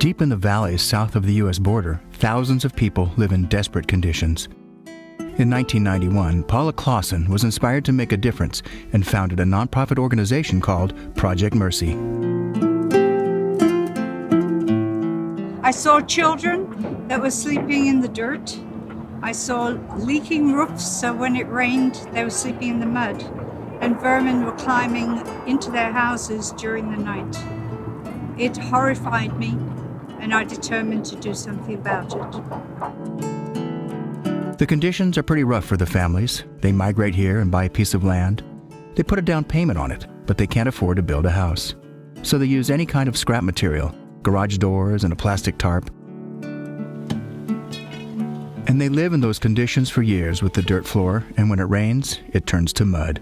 Deep in the valleys south of the U.S. border, thousands of people live in desperate conditions. In 1991, Paula Clausen was inspired to make a difference and founded a nonprofit organization called Project Mercy. I saw children that were sleeping in the dirt. I saw leaking roofs, so when it rained, they were sleeping in the mud. And vermin were climbing into their houses during the night. It horrified me, and I determined to do something about it. The conditions are pretty rough for the families. They migrate here and buy a piece of land. They put a down payment on it, but they can't afford to build a house. So they use any kind of scrap material, garage doors and a plastic tarp. And they live in those conditions for years with the dirt floor, and when it rains, it turns to mud.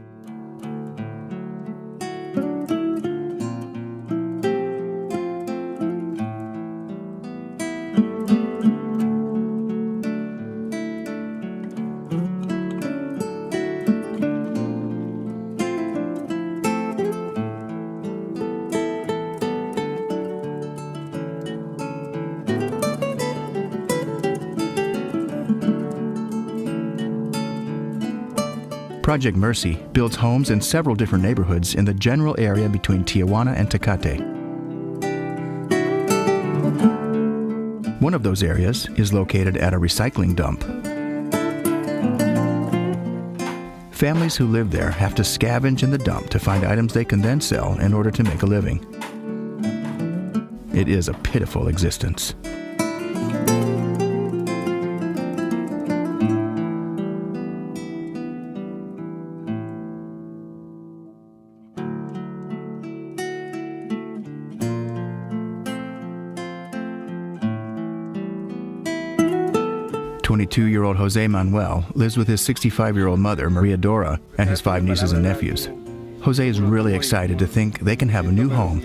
Project Mercy builds homes in several different neighborhoods in the general area between Tijuana and Tecate. One of those areas is located at a recycling dump. Families who live there have to scavenge in the dump to find items they can then sell in order to make a living. It is a pitiful existence. Year-old Jose Manuel lives with his 65-year-old mother, Maria Dora, and his 5 nieces and nephews. Jose is really excited to think they can have a new home.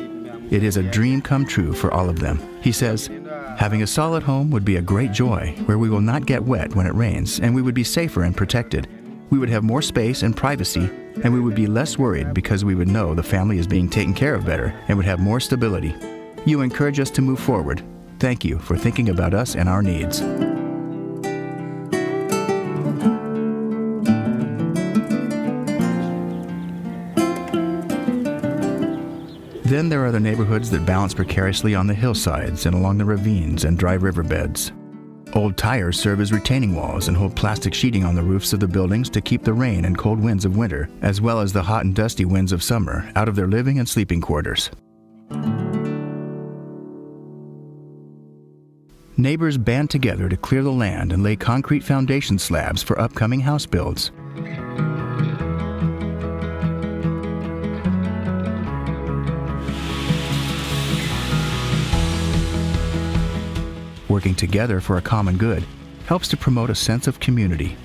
It is a dream come true for all of them. He says, having a solid home would be a great joy, where we will not get wet when it rains, and we would be safer and protected. We would have more space and privacy, and we would be less worried because we would know the family is being taken care of better and would have more stability. You encourage us to move forward. Thank you for thinking about us and our needs. Then there are the neighborhoods that balance precariously on the hillsides and along the ravines and dry riverbeds. Old tires serve as retaining walls and hold plastic sheeting on the roofs of the buildings to keep the rain and cold winds of winter, as well as the hot and dusty winds of summer, out of their living and sleeping quarters. Neighbors band together to clear the land and lay concrete foundation slabs for upcoming house builds. Working together for a common good helps to promote a sense of community.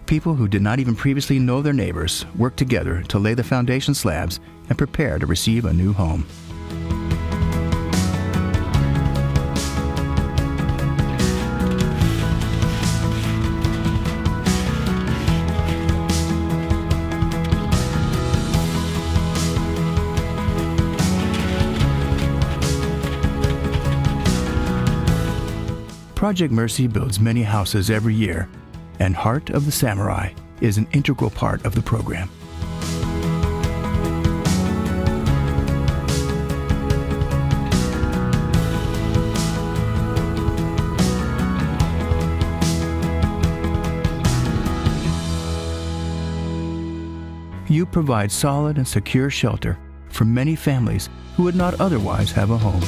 People who did not even previously know their neighbors work together to lay the foundation slabs and prepare to receive a new home. Project Mercy builds many houses every year, and Heart of the Samurai is an integral part of the program. You provide solid and secure shelter for many families who would not otherwise have a home.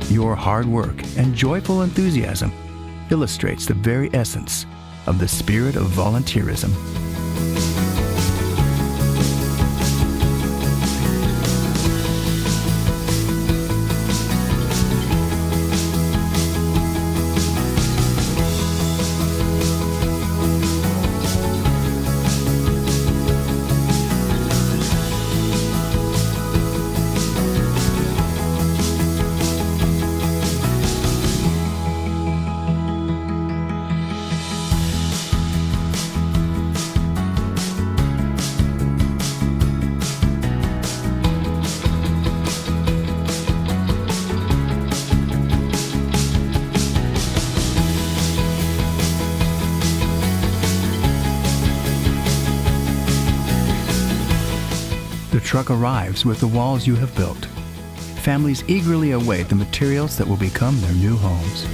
Your hard work and joyful enthusiasm illustrates the very essence of the spirit of volunteerism. truck arrives with the walls you have built. Families eagerly await the materials that will become their new homes.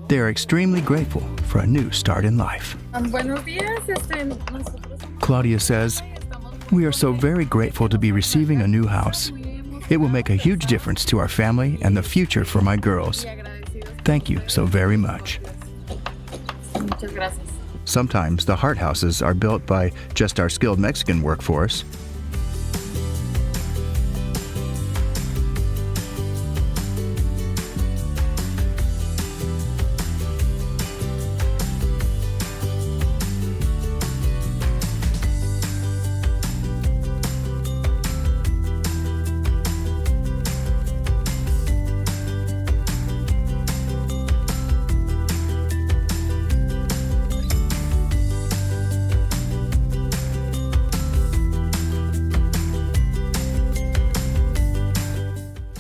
They are extremely grateful for a new start in life. Buenos días, nosotros Claudia says, "We are so very grateful to be receiving a new house. It will make a huge difference to our family and the future for my girls. Thank you so very much." Muchas gracias. Sometimes the heart houses are built by just our skilled Mexican workforce.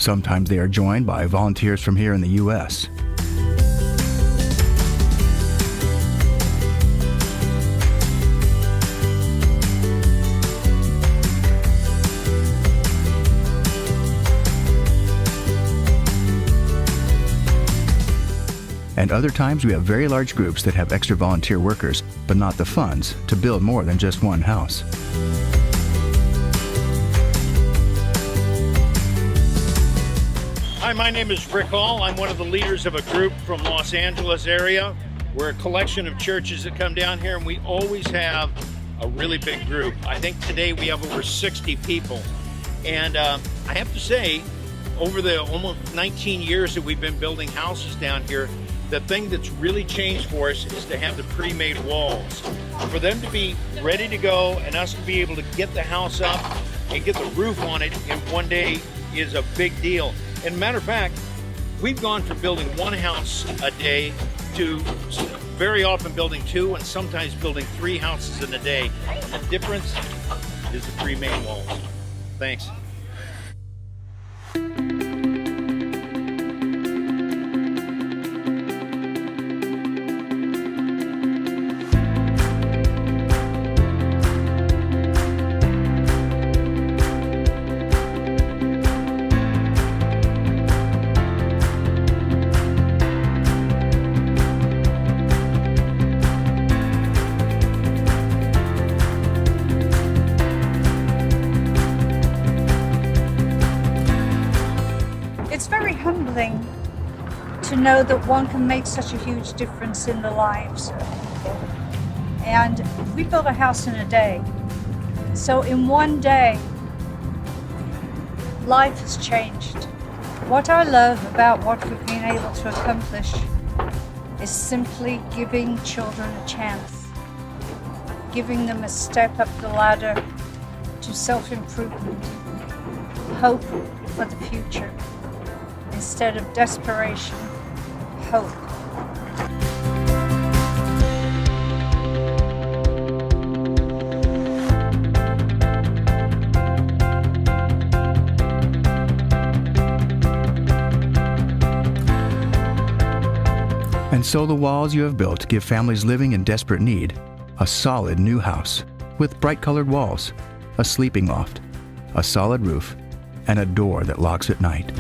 Sometimes they are joined by volunteers from here in the U.S. And other times we have very large groups that have extra volunteer workers, but not the funds to build more than just one house. Hi, my name is Rick Hall. I'm one of the leaders of a group from Los Angeles area. We're a collection of churches that come down here, and we always have a really big group. I think today we have over 60 people. And I have to say, over the almost 19 years that we've been building houses down here, the thing that's really changed for us is to have the pre-made walls. For them to be ready to go and us to be able to get the house up and get the roof on it in one day is a big deal. And matter of fact, we've gone from building one house a day to very often building two and sometimes building 3 houses in a day. The difference is the pre-made walls. Thanks. It's very humbling to know that one can make such a huge difference in the lives. And we built a house in a day. So in one day, life has changed. What I love about what we've been able to accomplish is simply giving children a chance, giving them a step up the ladder to self-improvement, hope for the future. Instead of desperation, hope. And so the walls you have built give families living in desperate need a solid new house with bright-colored walls, a sleeping loft, a solid roof, and a door that locks at night.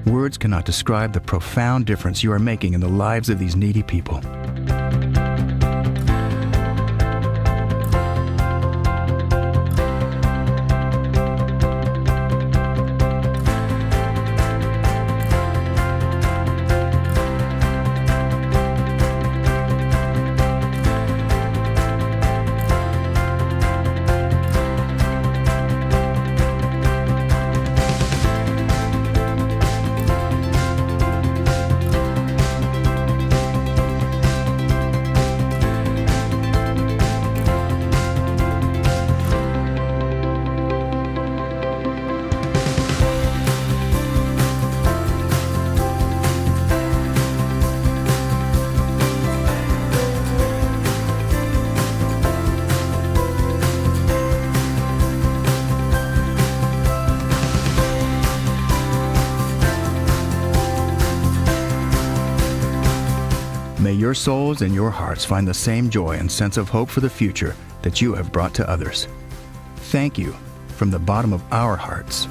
Words cannot describe the profound difference you are making in the lives of these needy people. your souls and your hearts find the same joy and sense of hope for the future that you have brought to others. Thank you from the bottom of our hearts.